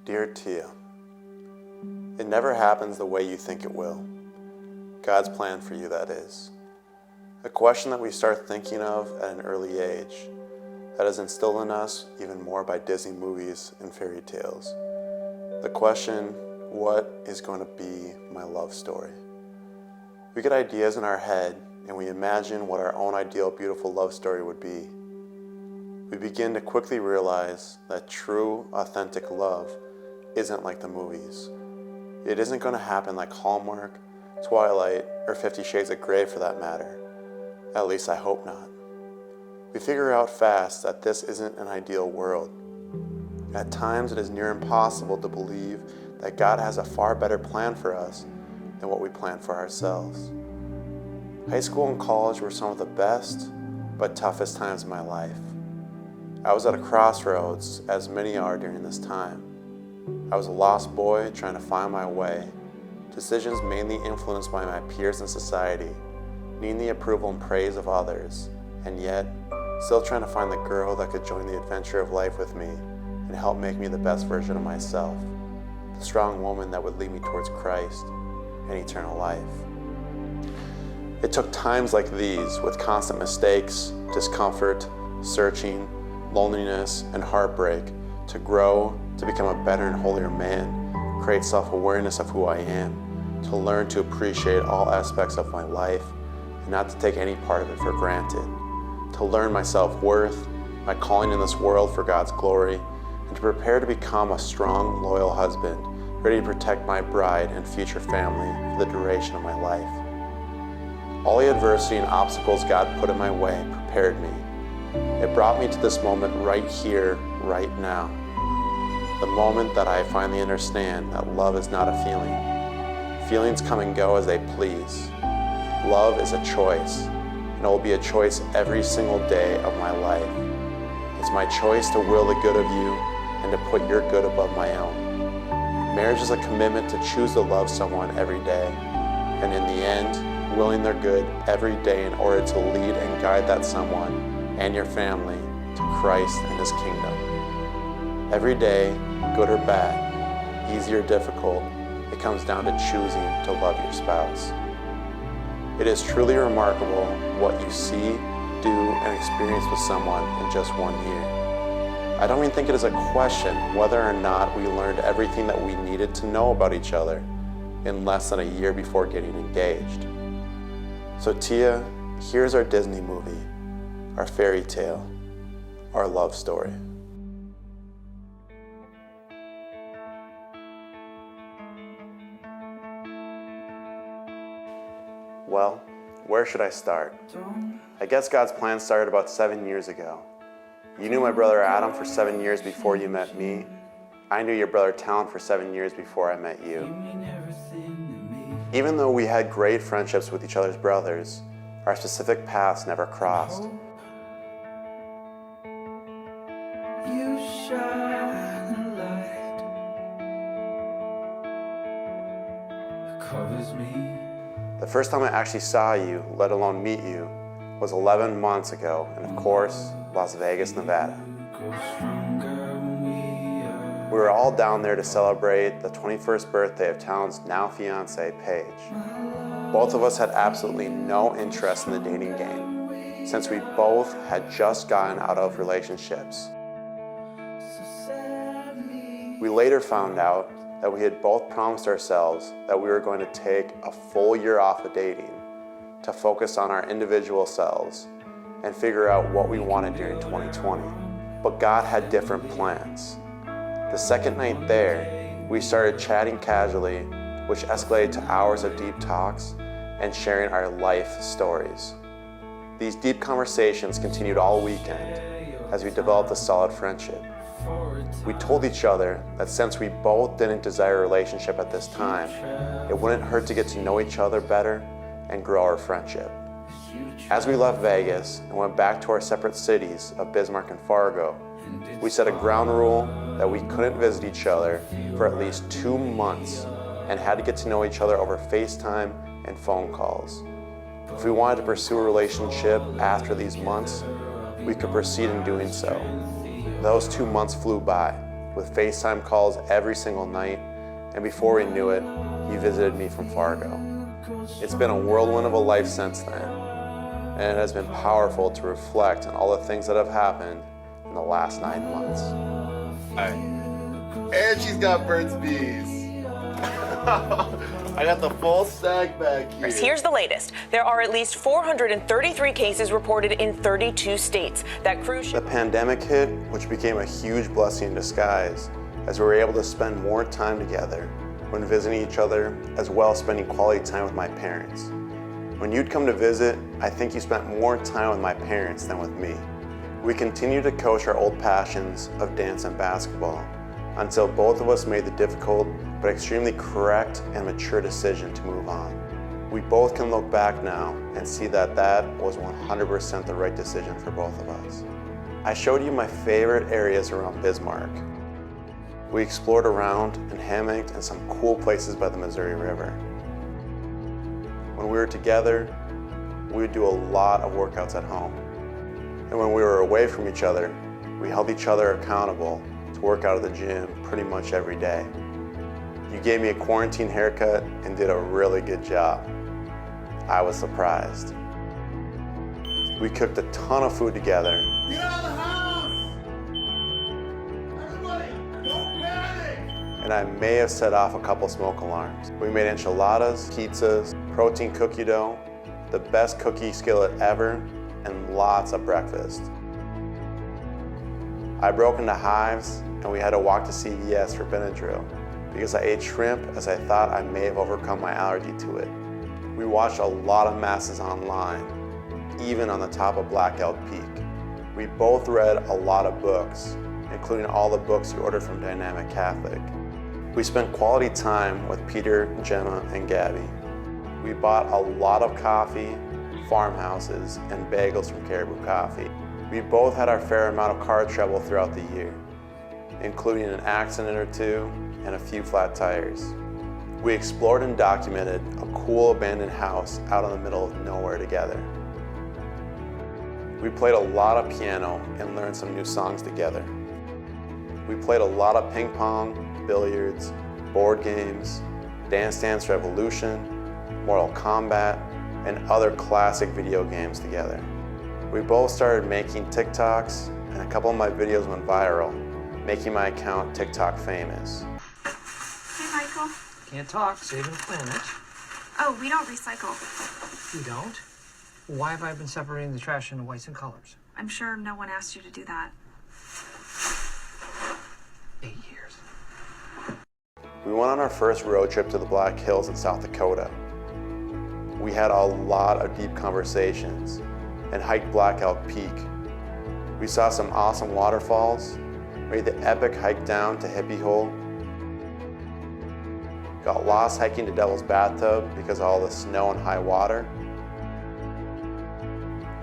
Dear Teah, it never happens the way you think it will. God's plan for you, that is. A question that we start thinking of at an early age, that is instilled in us even more by Disney movies and fairy tales. The question, what is going to be my love story? We get ideas in our head and we imagine what our own ideal beautiful love story would be. We begin to quickly realize that true, authentic love isn't like the movies. It isn't going to happen like Hallmark, Twilight, or 50 Shades of Grey for that matter. At least I hope not. We figure out fast that this isn't an ideal world. At times it is near impossible to believe that God has a far better plan for us than what we plan for ourselves. High school and college were some of the best but toughest times of my life. I was at a crossroads, as many are during this time. I was a lost boy trying to find my way, decisions mainly influenced by my peers in society, needing the approval and praise of others, and yet still trying to find the girl that could join the adventure of life with me and help make me the best version of myself, the strong woman that would lead me towards Christ and eternal life. It took times like these, with constant mistakes, discomfort, searching, loneliness, and heartbreak, to grow, to become a better and holier man, create self-awareness of who I am, to learn to appreciate all aspects of my life and not to take any part of it for granted, to learn my self-worth, my calling in this world for God's glory, and to prepare to become a strong, loyal husband, ready to protect my bride and future family for the duration of my life. All the adversity and obstacles God put in my way prepared me. It brought me to this moment right here, right now. The moment that I finally understand that love is not a feeling. Feelings come and go as they please. Love is a choice, and it will be a choice every single day of my life. It's my choice to will the good of you and to put your good above my own. Marriage is a commitment to choose to love someone every day, and in the end, willing their good every day in order to lead and guide that someone and your family to Christ and His kingdom. Every day, good or bad, easy or difficult, it comes down to choosing to love your spouse. It is truly remarkable what you see, do, and experience with someone in just 1 year. I don't even think it is a question whether or not we learned everything that we needed to know about each other in less than a year before getting engaged. So Teah, here's our Disney movie, our fairy tale, our love story. Well, where should I start? I guess God's plan started about 7 years ago. You knew my brother Adam for 7 years before you met me. I knew your brother Talon for 7 years before I met you. Even though we had great friendships with each other's brothers, our specific paths never crossed. You shine a light that covers me. The first time I actually saw you, let alone meet you, was 11 months ago in, of course, Las Vegas, Nevada. We were all down there to celebrate the 21st birthday of Talon's now fiancée, Paige. Both of us had absolutely no interest in the dating game, since we both had just gotten out of relationships. We later found out that we had both promised ourselves that we were going to take a full year off of dating to focus on our individual selves and figure out what we wanted during 2020. But God had different plans. The second night there, we started chatting casually, which escalated to hours of deep talks and sharing our life stories. These deep conversations continued all weekend as we developed a solid friendship. We told each other that since we both didn't desire a relationship at this time, it wouldn't hurt to get to know each other better and grow our friendship. As we left Vegas and went back to our separate cities of Bismarck and Fargo, we set a ground rule that we couldn't visit each other for at least 2 months and had to get to know each other over FaceTime and phone calls. If we wanted to pursue a relationship after these months, we could proceed in doing so. Those 2 months flew by, with FaceTime calls every single night, and before we knew it, he visited me from Fargo. It's been a whirlwind of a life since then, and it has been powerful to reflect on all the things that have happened in the last 9 months. And she's got Burt's Bees. I got the full stack back here. Here's the latest. There are at least 433 cases reported in 32 states. That cruise The pandemic hit, which became a huge blessing in disguise, as we were able to spend more time together when visiting each other, as well as spending quality time with my parents. When you'd come to visit, I think you spent more time with my parents than with me. We continued to coach our old passions of dance and basketball until both of us made the difficult but extremely correct and mature decision to move on. We both can look back now and see that that was 100% the right decision for both of us. I showed you my favorite areas around Bismarck. We explored around and hammocked in some cool places by the Missouri River. When we were together, we would do a lot of workouts at home. And when we were away from each other, we held each other accountable to work out at the gym pretty much every day. You gave me a quarantine haircut and did a really good job. I was surprised. We cooked a ton of food together. Get out of the house! Everybody, don't panic! And I may have set off a couple smoke alarms. We made enchiladas, pizzas, protein cookie dough, the best cookie skillet ever, and lots of breakfast. I broke into hives and we had to walk to CVS for Benadryl because I ate shrimp as I thought I may have overcome my allergy to it. We watched a lot of masses online, even on the top of Blackout Peak. We both read a lot of books, including all the books you ordered from Dynamic Catholic. We spent quality time with Peter, Gemma, and Gabby. We bought a lot of coffee, farmhouses, and bagels from Caribou Coffee. We both had our fair amount of car trouble throughout the year, including an accident or two and a few flat tires. We explored and documented a cool abandoned house out in the middle of nowhere together. We played a lot of piano and learned some new songs together. We played a lot of ping pong, billiards, board games, Dance Dance Revolution, Mortal Kombat, and other classic video games together. We both started making TikToks, and a couple of my videos went viral, making my account TikTok famous. Hey, Michael. Can't talk, saving the planet. Oh, we don't recycle. You don't? Why have I been separating the trash into whites and colors? I'm sure no one asked you to do that. 8 years. We went on our first road trip to the Black Hills in South Dakota. We had a lot of deep conversations and hiked Blackout Peak. We saw some awesome waterfalls, made the epic hike down to Hippie Hole, got lost hiking to Devil's Bathtub because of all the snow and high water.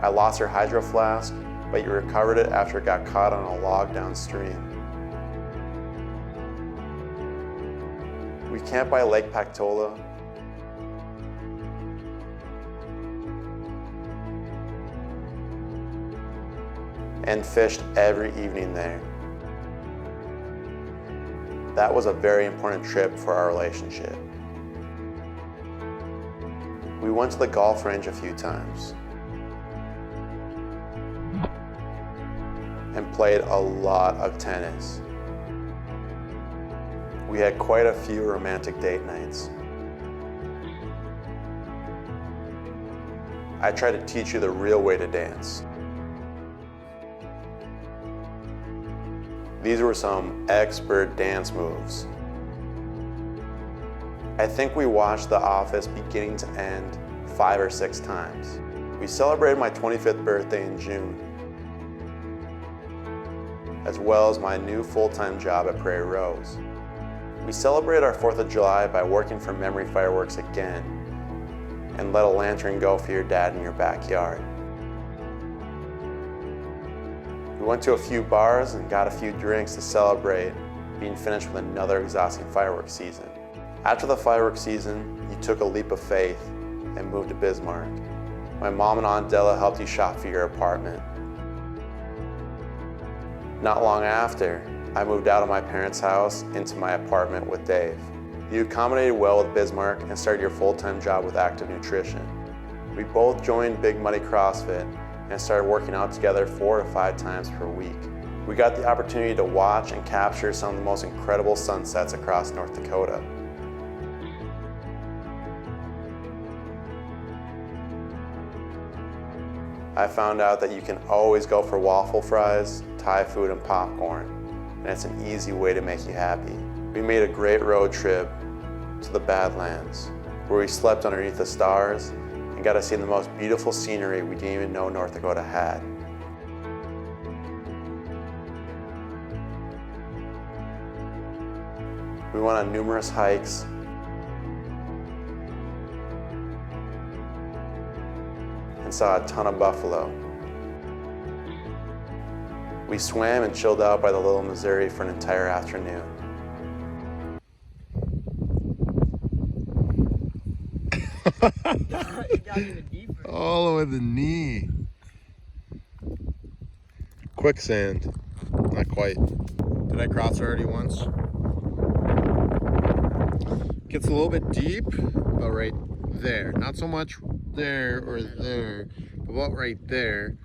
I lost her hydro flask, but you recovered it after it got caught on a log downstream. We camped by Lake Pactola. And fished every evening there. That was a very important trip for our relationship. We went to the golf range a few times and played a lot of tennis. We had quite a few romantic date nights. I tried to teach you the real way to dance. These were some expert dance moves. I think we watched The Office beginning to end 5 or 6 times. We celebrated my 25th birthday in June, as well as my new full-time job at Prairie Rose. We celebrated our 4th of July by working for Memory Fireworks again and let a lantern go for your dad in your backyard. We went to a few bars and got a few drinks to celebrate being finished with another exhausting fireworks season. After the fireworks season, you took a leap of faith and moved to Bismarck. My mom and Aunt Della helped you shop for your apartment. Not long after, I moved out of my parents' house into my apartment with Dave. You accommodated well with Bismarck and started your full-time job with Active Nutrition. We both joined Big Muddy CrossFit and started working out together 4 to 5 times per week. We got the opportunity to watch and capture some of the most incredible sunsets across North Dakota. I found out that you can always go for waffle fries, Thai food, and popcorn, and it's an easy way to make you happy. We made a great road trip to the Badlands, where we slept underneath the stars and got to see the most beautiful scenery we didn't even know North Dakota had. We went on numerous hikes, and saw a ton of buffalo. We swam and chilled out by the Little Missouri for an entire afternoon. All over the knee. Quicksand. Not quite. Did I cross already once? Gets a little bit deep, but right there. Not so much there or there, but about right there.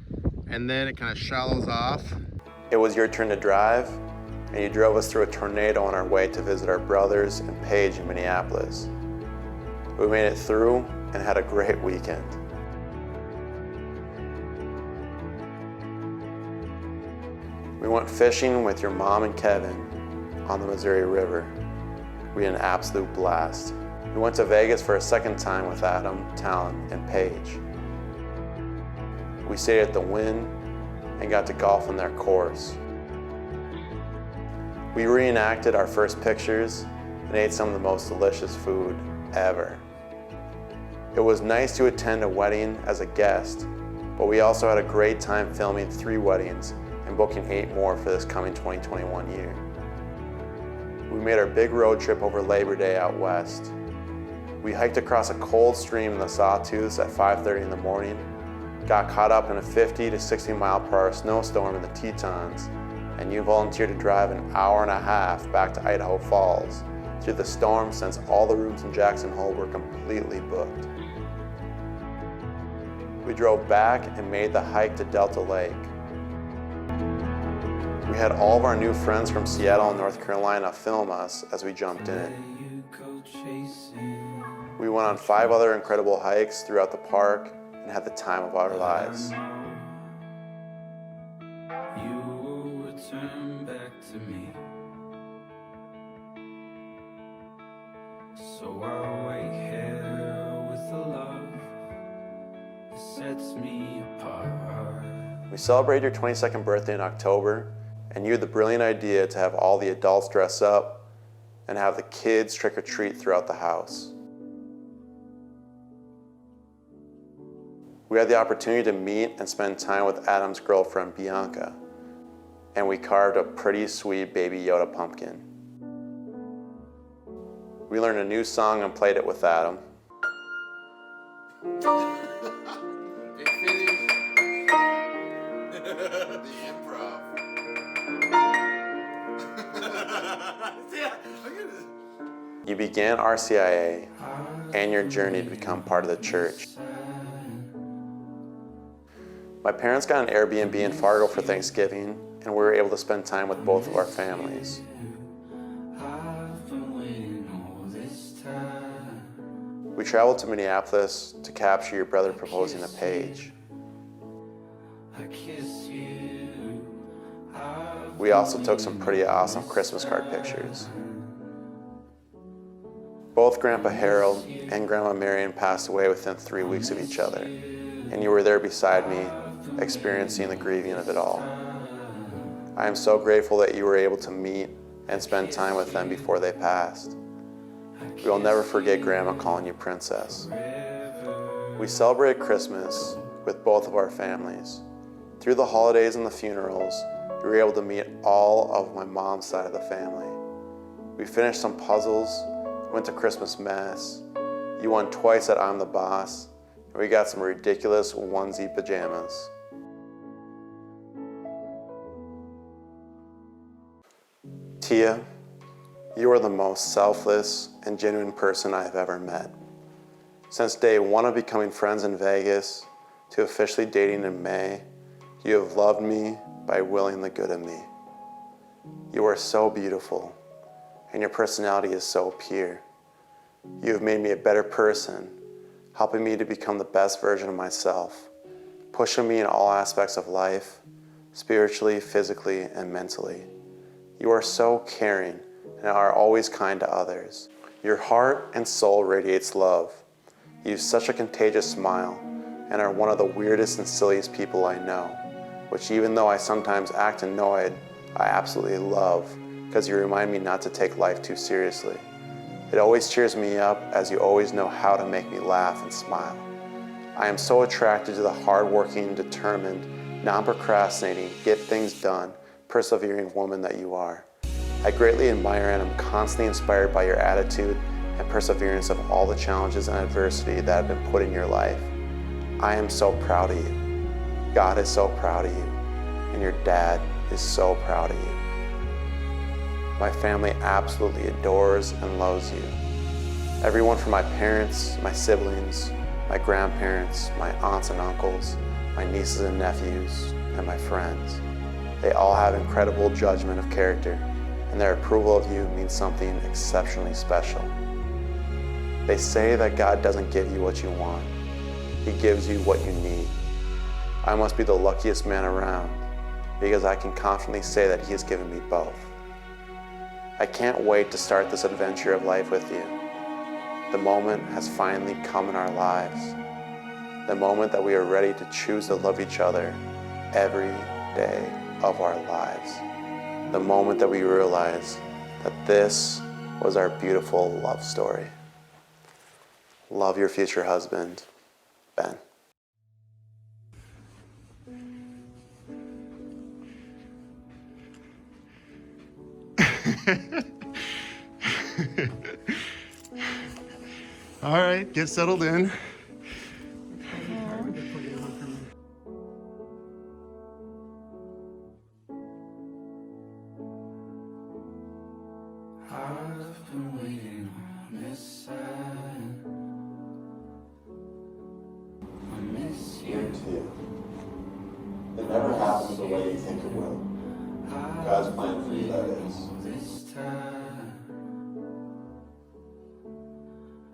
And then it kind of shallows off. It was your turn to drive, and you drove us through a tornado on our way to visit our brothers and Paige in Minneapolis. We made it through and had a great weekend. We went fishing with your mom and Kevin on the Missouri River. We had an absolute blast. We went to Vegas for a second time with Adam, Talon, and Paige. We stayed at the Wynn and got to golf on their course. We reenacted our first pictures and ate some of the most delicious food ever. It was nice to attend a wedding as a guest, but we also had a great time filming 3 weddings and booking 8 more for this coming 2021 year. We made our big road trip over Labor Day out west. We hiked across a cold stream in the Sawtooths at 5:30 in the morning, got caught up in a 50 to 60 mile per hour snowstorm in the Tetons, and you volunteered to drive an hour and a half back to Idaho Falls through the storm since all the rooms in Jackson Hole were completely booked. We drove back and made the hike to Delta Lake. We had all of our new friends from Seattle and North Carolina film us as we jumped in. We went on 5 other incredible hikes throughout the park and had the time of our lives. You will return back to me. So I'll wait here with the love that sets me apart. We celebrated your 22nd birthday in October, and you had the brilliant idea to have all the adults dress up and have the kids trick or treat throughout the house. We had the opportunity to meet and spend time with Adam's girlfriend, Bianca, and we carved a pretty sweet baby Yoda pumpkin. We learned a new song and played it with Adam. The improv. You began RCIA and your journey to become part of the church. My parents got an Airbnb in Fargo for Thanksgiving, and we were able to spend time with both of our families. I've been waiting all this time. We traveled to Minneapolis to capture your brother proposing to Paige. I kiss you. We also took some pretty awesome Christmas card pictures. Both Grandpa Harold and Grandma Marion passed away within 3 weeks of each other, and you were there beside me, experiencing the grieving of it all. I am so grateful that you were able to meet and spend time with them before they passed. We will never forget Grandma calling you Princess. We celebrated Christmas with both of our families. Through the holidays and the funerals, we were able to meet all of my mom's side of the family. We finished some puzzles, went to Christmas Mass. You won twice at I'm the Boss, and we got some ridiculous onesie pajamas. Teah, you are the most selfless and genuine person I have ever met. Since day one of becoming friends in Vegas to officially dating in May, you have loved me by willing the good of me. You are so beautiful, and your personality is so pure. You have made me a better person, helping me to become the best version of myself, pushing me in all aspects of life, spiritually, physically, and mentally. You are so caring and are always kind to others. Your heart and soul radiates love. You have such a contagious smile and are one of the weirdest and silliest people I know, which even though I sometimes act annoyed, I absolutely love because you remind me not to take life too seriously. It always cheers me up as you always know how to make me laugh and smile. I am so attracted to the hardworking, determined, non-procrastinating, get things done, persevering woman that you are. I greatly admire and am constantly inspired by your attitude and perseverance of all the challenges and adversity that have been put in your life. I am so proud of you. God is so proud of you, and your dad is so proud of you. My family absolutely adores and loves you. Everyone from my parents, my siblings, my grandparents, my aunts and uncles, my nieces and nephews, and my friends. They all have incredible judgment of character, and their approval of you means something exceptionally special. They say that God doesn't give you what you want. He gives you what you need. I must be the luckiest man around because I can confidently say that He has given me both. I can't wait to start this adventure of life with you. The moment has finally come in our lives. The moment that we are ready to choose to love each other every day of our lives. The moment that we realize that this was our beautiful love story. Love your future husband, Ben. All right, get settled in. I've been waiting on this side. I miss you. It never happens the way you think it will. God's plan for you, that is. This time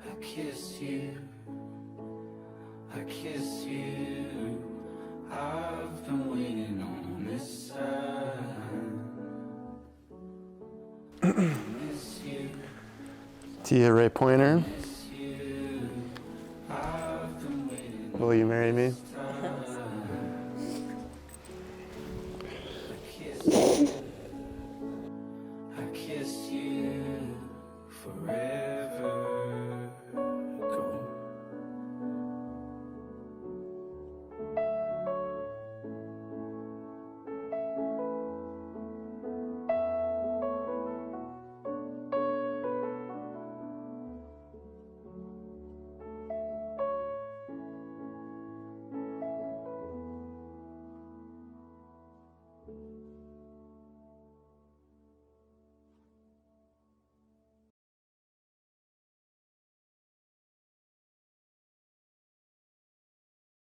I kiss you. I kiss you. I've been waiting on this side. I miss you. Teah Ray Pointer, Miss you. I've been waiting on will you marry me? this time. I kiss you.